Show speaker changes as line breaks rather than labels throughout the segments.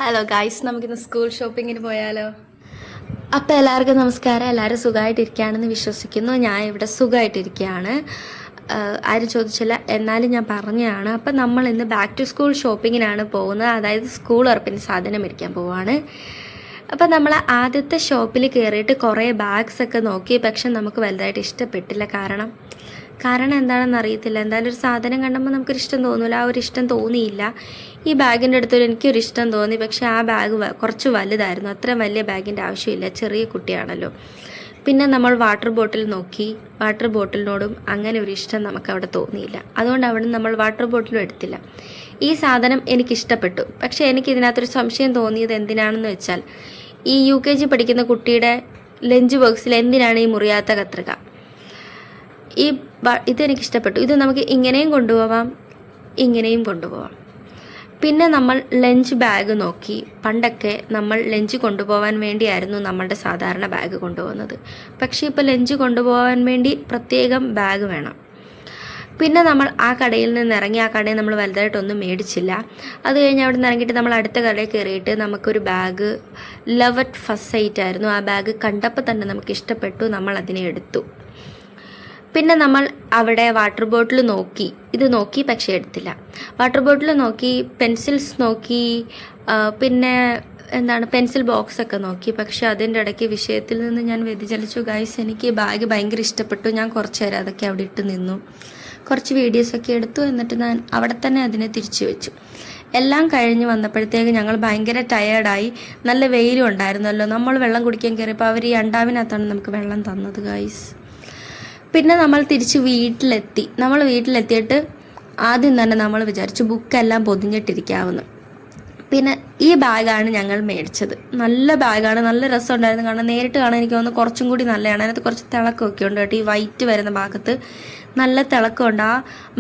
Hello guys, നമുക്കിന്ന് school ഷോപ്പിങ്ങിന് പോയാലോ? അപ്പോൾ എല്ലാവർക്കും നമസ്കാരം. എല്ലാവരും സുഖമായിട്ടിരിക്കുകയാണെന്ന് വിശ്വസിക്കുന്നു. ഞാൻ ഇവിടെ സുഖമായിട്ടിരിക്കുകയാണ്. ആരും ചോദിച്ചില്ല, എന്നാലും ഞാൻ പറഞ്ഞതാണ്. അപ്പം നമ്മൾ ഇന്ന് ബാക്ക് ടു സ്കൂൾ ഷോപ്പിങ്ങിനാണ് പോകുന്നത്. അതായത് സ്കൂൾ ഉറപ്പിന് സാധനം മേടിക്കാൻ പോവാണ്. അപ്പം നമ്മൾ ആദ്യത്തെ ഷോപ്പിൽ കയറിയിട്ട് കുറേ ബാഗ്സൊക്കെ നോക്കി. പക്ഷെ നമുക്ക് വലുതായിട്ട് ഇഷ്ടപ്പെട്ടില്ല. കാരണം എന്താണെന്ന് അറിയത്തില്ല. എന്തായാലും ഒരു സാധനം കണ്ടുമ്പോൾ നമുക്കൊരു ഇഷ്ടം തോന്നില്ല. ആ ഒരു ഇഷ്ടം തോന്നിയില്ല. ഈ ബാഗിൻ്റെ അടുത്തൊരു എനിക്കൊരു ഇഷ്ടം തോന്നി. പക്ഷേ ആ ബാഗ് കുറച്ച് വലുതായിരുന്നു. അത്രയും വലിയ ബാഗിൻ്റെ ആവശ്യമില്ല, ചെറിയ കുട്ടിയാണല്ലോ. പിന്നെ നമ്മൾ വാട്ടർ ബോട്ടിൽ നോക്കി. വാട്ടർ ബോട്ടിലിനോടും അങ്ങനെ ഒരു ഇഷ്ടം നമുക്ക് അവിടെ തോന്നിയില്ല. അതുകൊണ്ട് അവിടെ നമ്മൾ വാട്ടർ ബോട്ടിലും എടുത്തില്ല. ഈ സാധനം എനിക്കിഷ്ടപ്പെട്ടു. പക്ഷേ എനിക്കിതിനകത്തൊരു സംശയം തോന്നിയത് എന്തിനാണെന്ന് വെച്ചാൽ, ഈ UKG പഠിക്കുന്ന കുട്ടിയുടെ ലഞ്ച് ബോക്സിൽ എന്തിനാണ് ഈ മുറിയാത്ത കത്രിക? ഇതെനിക്കിഷ്ടപ്പെട്ടു. ഇത് നമുക്ക് ഇങ്ങനെയും കൊണ്ടുപോവാം, ഇങ്ങനെയും കൊണ്ടുപോവാം. പിന്നെ നമ്മൾ ലഞ്ച് ബാഗ് നോക്കി. പണ്ടൊക്കെ നമ്മൾ ലഞ്ച് കൊണ്ടുപോകാൻ വേണ്ടിയായിരുന്നു നമ്മളുടെ സാധാരണ ബാഗ് കൊണ്ടുപോകുന്നത്. പക്ഷേ ഇപ്പോൾ ലഞ്ച് കൊണ്ടുപോകാൻ വേണ്ടി പ്രത്യേകം ബാഗ് വേണം. പിന്നെ നമ്മൾ ആ കടയിൽ നിന്ന് ഇറങ്ങി. ആ കടയിൽ നമ്മൾ വലുതായിട്ടൊന്നും മേടിച്ചില്ല. അത് കഴിഞ്ഞ് അവിടെ നിന്ന് ഇറങ്ങിയിട്ട് നമ്മൾ അടുത്ത കടയിൽ കയറിയിട്ട് നമുക്കൊരു ബാഗ് ലവറ്റ് ഫസ്റ്റ് സൈറ്റ് ആയിരുന്നു. ആ ബാഗ് കണ്ടപ്പോൾ തന്നെ നമുക്ക് ഇഷ്ടപ്പെട്ടു. നമ്മൾ അതിനെ എടുത്തു. പിന്നെ നമ്മൾ അവിടെ വാട്ടർ ബോട്ടിൽ നോക്കി. ഇത് നോക്കി പക്ഷേ എടുത്തില്ല. വാട്ടർ ബോട്ടിൽ നോക്കി, പെൻസിൽസ് നോക്കി, പിന്നെ പെൻസിൽ ബോക്സൊക്കെ നോക്കി. പക്ഷേ അതിൻ്റെ ഇടയ്ക്ക് വിഷയത്തിൽ നിന്ന് ഞാൻ വ്യതിചലിച്ചു ഗൈസ്. എനിക്ക് ഈ ബാഗ് ഭയങ്കര ഇഷ്ടപ്പെട്ടു. ഞാൻ കുറച്ച് നേരം അതൊക്കെ അവിടെ ഇട്ട് നിന്നു. കുറച്ച് വീഡിയോസൊക്കെ എടുത്തു. എന്നിട്ട് ഞാൻ അവിടെ തന്നെ അതിനെ തിരിച്ചു വെച്ചു. എല്ലാം കഴിഞ്ഞ് വന്നപ്പോഴത്തേക്ക് ഞങ്ങൾ ഭയങ്കര ടയേർഡായി. നല്ല വെയിലും ഉണ്ടായിരുന്നല്ലോ. നമ്മൾ വെള്ളം കുടിക്കാൻ കയറിയപ്പോൾ അവർ ഈ അണ്ടാവിനകത്താണ് നമുക്ക് വെള്ളം തന്നത് ഗൈസ്. പിന്നെ നമ്മൾ തിരിച്ച് വീട്ടിലെത്തി. നമ്മൾ വീട്ടിലെത്തിയിട്ട് ആദ്യം തന്നെ നമ്മൾ വിചാരിച്ചു ബുക്കെല്ലാം പൊതിഞ്ഞിട്ടിരിക്കാവുന്നു. പിന്നെ ഈ ബാഗാണ് ഞങ്ങൾ മേടിച്ചത്. നല്ല ബാഗാണ്, നല്ല രസമുണ്ടായിരുന്നു. കാരണം നേരിട്ട് കാണാൻ എനിക്ക് തോന്നുന്നു കുറച്ചും കൂടി നല്ലതാണ്. അതിനകത്ത് കുറച്ച് തിളക്കമൊക്കെ ഉണ്ട് കേട്ടോ. ഈ വൈറ്റ് വരുന്ന ഭാഗത്ത് നല്ല തിളക്കമുണ്ട്. ആ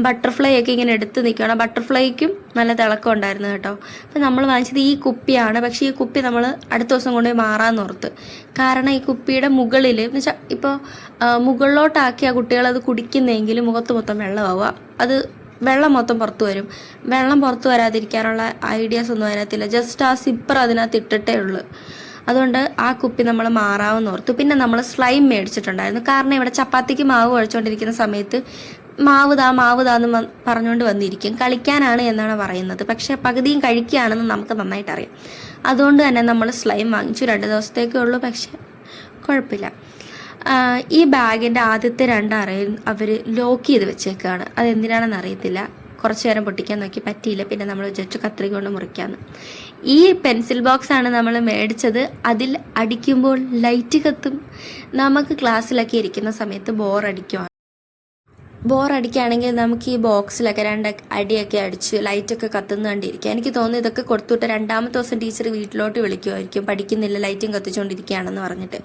ബട്ടർഫ്ലൈ ഒക്കെ ഇങ്ങനെ എടുത്ത് നിൽക്കുകയാണ്. ബട്ടർഫ്ലൈക്കും നല്ല തിളക്കം ഉണ്ടായിരുന്നു കേട്ടോ. അപ്പം നമ്മൾ വാങ്ങിച്ചത് ഈ കുപ്പിയാണ്. പക്ഷേ ഈ കുപ്പി നമ്മൾ അടുത്ത ദിവസം കൊണ്ടുപോയി മാറാമെന്ന് ഓർത്ത്. കാരണം ഈ കുപ്പിയുടെ മുകളിൽ എന്ന് വെച്ചാൽ ഇപ്പോൾ മുകളിലോട്ടാക്കി ആ കുട്ടികളത് കുടിക്കുന്നെങ്കിൽ മുഖത്ത് മൊത്തം വെള്ളമാവുക. അത് വെള്ളം മൊത്തം പുറത്തു വരും. വെള്ളം പുറത്തു വരാതിരിക്കാനുള്ള ഐഡിയാസ് ഒന്നും അതിനകത്തില്ല. ജസ്റ്റ് ആ സിപ്പർ അതിനകത്ത് ഇട്ടിട്ടേ ഉള്ളൂ. അതുകൊണ്ട് ആ കുപ്പി നമ്മൾ മാറാമെന്ന് ഓർത്തു. പിന്നെ നമ്മൾ സ്ലൈം മേടിച്ചിട്ടുണ്ടായിരുന്നു. കാരണം ഇവിടെ ചപ്പാത്തിക്ക് മാവ് കുഴച്ചുകൊണ്ടിരിക്കുന്ന സമയത്ത് മാവ് താന്ന് പറഞ്ഞുകൊണ്ട് വന്നിരിക്കും. കളിക്കാനാണ് എന്നാണ് പറയുന്നത്. പക്ഷേ പകുതിയും കഴിക്കുകയാണെന്ന് നമുക്ക് നന്നായിട്ട് അറിയാം. അതുകൊണ്ട് തന്നെ നമ്മൾ സ്ലൈം വാങ്ങിച്ചു. 2 ദിവസത്തേക്കേ ഉള്ളൂ. പക്ഷേ കുഴപ്പമില്ല. ഈ ബാഗിൻ്റെ ആദ്യത്തെ 2 അറയും അവർ ലോക്ക് ചെയ്ത് വെച്ചേക്കാണ്. അതെന്തിനാണെന്ന് അറിയത്തില്ല. കുറച്ച് നേരം പൊട്ടിക്കാൻ നോക്കി, പറ്റിയില്ല. പിന്നെ നമ്മൾ വിചാരിച്ചു കത്രിക കൊണ്ട് മുറിക്കാമെന്ന്. ഈ പെൻസിൽ ബോക്സാണ് നമ്മൾ മേടിച്ചത്. അതിൽ അടിക്കുമ്പോൾ ലൈറ്റ് കത്തും. നമുക്ക് ക്ലാസ്സിലൊക്കെ ഇരിക്കുന്ന സമയത്ത് ബോറടിക്കുകയാണെങ്കിൽ നമുക്ക് ഈ ബോക്സിലൊക്കെ 2 അടിയൊക്കെ അടിച്ച് ലൈറ്റൊക്കെ കത്തുന്ന കണ്ടിരിക്കുക. എനിക്ക് തോന്നുന്നു ഇതൊക്കെ കൊടുത്തുവിട്ട് 2ാമത്തെ ദിവസം ടീച്ചർ വീട്ടിലോട്ട് വിളിക്കുമായിരിക്കും, പഠിക്കുന്നില്ല ലൈറ്റും കത്തിച്ചുകൊണ്ടിരിക്കുകയാണെന്ന് പറഞ്ഞിട്ട്.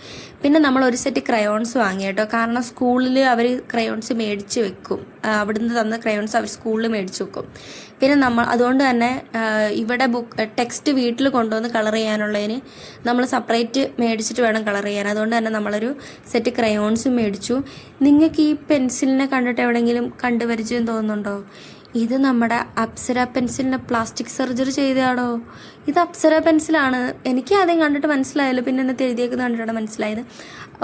പിന്നെ നമ്മൾ ഒരു സെറ്റ് ക്രയോൺസ് വാങ്ങി കേട്ടോ. കാരണം സ്കൂളിൽ അവർ ക്രയോൺസ് മേടിച്ച് വെക്കും. അവിടുന്ന് തന്ന ക്രയോൺസ് അവർ സ്കൂളിൽ മേടിച്ച് വെക്കും. പിന്നെ നമ്മൾ അതുകൊണ്ട് തന്നെ ഇവിടെ ടെക്സ്റ്റ് വീട്ടിൽ കൊണ്ടുവന്ന് കളർ ചെയ്യാനുള്ളതിന് നമ്മൾ സെപ്പറേറ്റ് മേടിച്ചിട്ട് വേണം കളർ ചെയ്യാൻ. അതുകൊണ്ട് തന്നെ നമ്മളൊരു സെറ്റ് ക്രയോൺസും മേടിച്ചു. നിങ്ങൾക്ക് ഈ പെൻസിലിനെ കണ്ടിട്ട് എവിടെയെങ്കിലും കണ്ടുപരിചയം തോന്നുന്നുണ്ടോ? ഇത് നമ്മുടെ അപ്സര പെൻസിലിൻ്റെ പ്ലാസ്റ്റിക് സർജറി ചെയ്തതാണോ? ഇത് അപ്സര പെൻസിലാണ്. എനിക്ക് ആദ്യം കണ്ടിട്ട് മനസ്സിലായല്ലോ. പിന്നെ എന്നെ എഴുതിയേക്കുന്ന കണ്ടിട്ടാണ് മനസ്സിലായത്.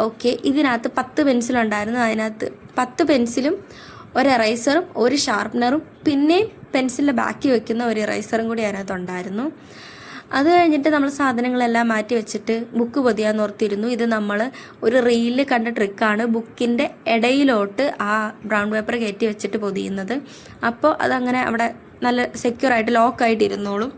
ഓക്കെ, ഇതിനകത്ത് 10 പെൻസിലുണ്ടായിരുന്നു. അതിനകത്ത് 10 പെൻസിലും ഒരു എറൈസറും ഒരു ഷാർപ്നറും പിന്നെ പെൻസിലിൻ്റെ ബാക്കി വെക്കുന്ന ഒരു എറൈസറും കൂടി അതിനകത്തുണ്ടായിരുന്നു. അത് കഴിഞ്ഞിട്ട് നമ്മൾ സാധനങ്ങളെല്ലാം മാറ്റി വെച്ചിട്ട് ബുക്ക് പൊതിയാൻ ഓർത്തിരുന്നു. ഇത് നമ്മൾ ഒരു റീലിൽ കണ്ട ട്രിക്കാണ്. ബുക്കിൻ്റെ ഇടയിലോട്ട് ആ ബ്രൗൺ പേപ്പർ കയറ്റി വെച്ചിട്ട് പൊതിയുന്നത്. അപ്പോൾ അതങ്ങനെ അവിടെ നല്ല സെക്യൂറായിട്ട് ലോക്കായിട്ട് ഇരുന്നോളും.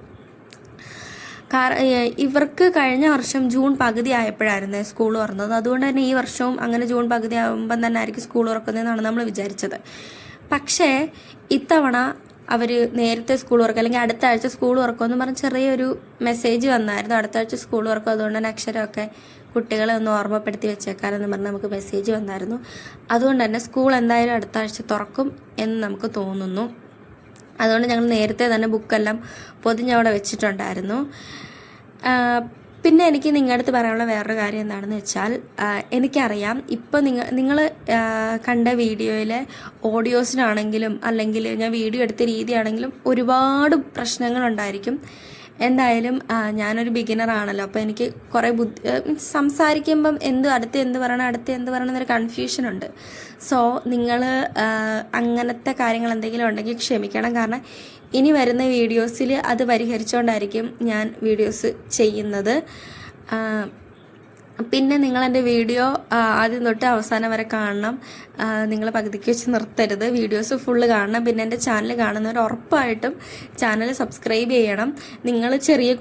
ഇവർക്ക് കഴിഞ്ഞ വർഷം ജൂൺ പകുതി ആയപ്പോഴായിരുന്നു സ്കൂൾ തുറന്നത്. അതുകൊണ്ട് തന്നെ ഈ വർഷവും അങ്ങനെ ജൂൺ പകുതി ആകുമ്പം തന്നെ ആയിരിക്കും സ്കൂൾ തുറക്കുന്നതെന്നാണ് നമ്മൾ വിചാരിച്ചത്. പക്ഷേ ഇത്തവണ അവർ നേരത്തെ സ്കൂൾ തുറക്കും, അല്ലെങ്കിൽ അടുത്ത ആഴ്ച സ്കൂൾ തുറക്കുമെന്ന് പറഞ്ഞ് ചെറിയൊരു മെസ്സേജ് വന്നായിരുന്നു. അടുത്ത ആഴ്ച സ്കൂൾ തുറക്കും, അതുകൊണ്ട് തന്നെ അക്ഷരമൊക്കെ കുട്ടികളെ ഒന്ന് ഓർമ്മപ്പെടുത്തി വെച്ചേക്കാനെന്ന് പറഞ്ഞ് നമുക്ക് മെസ്സേജ് വന്നായിരുന്നു. അതുകൊണ്ട് തന്നെ സ്കൂൾ എന്തായാലും അടുത്ത ആഴ്ച തുറക്കും എന്ന് നമുക്ക് തോന്നുന്നു. അതുകൊണ്ട് ഞങ്ങൾ നേരത്തെ തന്നെ ബുക്കെല്ലാം പൊതിഞ്ഞവിടെ വെച്ചിട്ടുണ്ടായിരുന്നു. പിന്നെ എനിക്ക് നിങ്ങളുടെ അടുത്ത് പറയാനുള്ള വേറൊരു കാര്യം എന്താണെന്ന് വെച്ചാൽ, എനിക്കറിയാം ഇപ്പോൾ നിങ്ങൾ കണ്ട വീഡിയോയിലെ ഓഡിയോസിനാണെങ്കിലും അല്ലെങ്കിൽ ഞാൻ വീഡിയോ എടുത്ത രീതിയാണെങ്കിലും ഒരുപാട് പ്രശ്നങ്ങളുണ്ടായിരിക്കും. എന്തായാലും ഞാനൊരു ബിഗിനറാണല്ലോ, അപ്പോൾ എനിക്ക് കുറേ സംസാരിക്കുമ്പം അടുത്ത് എന്ത് പറയണം എന്നൊരു കൺഫ്യൂഷനുണ്ട്. സോ നിങ്ങൾ അങ്ങനത്തെ കാര്യങ്ങൾ എന്തെങ്കിലും ഉണ്ടെങ്കിൽ ക്ഷമിക്കണം. കാരണം ഇനി വരുന്ന വീഡിയോസിൽ അത് പരിഹരിച്ചുകൊണ്ടായിരിക്കും ഞാൻ വീഡിയോസ് ചെയ്യുന്നത്. പിന്നെ നിങ്ങളെൻ്റെ വീഡിയോ ആദ്യം തൊട്ട് അവസാനം വരെ കാണണം. നിങ്ങൾ പകുതിക്ക് വെച്ച് നിർത്തരുത്, വീഡിയോസ് ഫുള്ള് കാണണം. പിന്നെ എൻ്റെ ചാനൽ കാണുന്നവർ ഉറപ്പായിട്ടും ചാനൽ സബ്സ്ക്രൈബ് ചെയ്യണം. നിങ്ങൾ ചെറിയ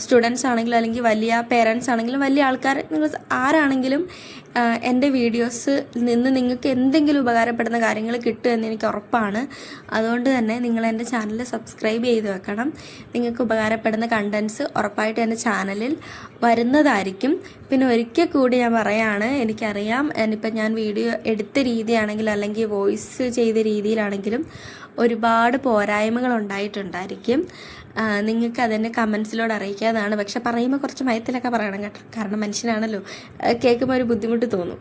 സ്റ്റുഡൻസ് ആണെങ്കിലും അല്ലെങ്കിൽ വലിയ പേരൻസ് ആണെങ്കിലും വലിയ ആൾക്കാർ, നിങ്ങൾ ആരാണെങ്കിലും എൻ്റെ വീഡിയോസ് നിന്ന് നിങ്ങൾക്ക് എന്തെങ്കിലും ഉപകാരപ്പെടുന്ന കാര്യങ്ങൾ കിട്ടുമെന്ന് എനിക്ക് ഉറപ്പാണ്. അതുകൊണ്ട് തന്നെ നിങ്ങൾ എൻ്റെ ചാനൽ സബ്സ്ക്രൈബ് ചെയ്ത് വെക്കണം. നിങ്ങൾക്ക് ഉപകാരപ്പെടുന്ന കണ്ടൻസ് ഉറപ്പായിട്ടും എൻ്റെ ചാനലിൽ വരുന്നതായിരിക്കും. പിന്നെ ഒരിക്കൽ കൂടി ഞാൻ പറയാണ്, എനിക്കറിയാം ഇനിയിപ്പം ഞാൻ വീഡിയോ എടുത്ത രീതിയാണെങ്കിലും അല്ലെങ്കിൽ വോയിസ് ചെയ്ത രീതിയിലാണെങ്കിലും ഒരുപാട് പോരായ്മകൾ ഉണ്ടായിട്ടുണ്ടായിരിക്കും. നിങ്ങൾക്ക് അതെന്നെ കമൻസിലൂടെ അറിയിക്കാവുന്നതാണ്. പക്ഷെ പറയുമ്പോൾ കുറച്ച് മയത്തിലൊക്കെ പറയണം കേട്ടോ, കാരണം മനുഷ്യനാണല്ലോ, കേൾക്കുമ്പോൾ ഒരു ബുദ്ധിമുട്ട് തോന്നും.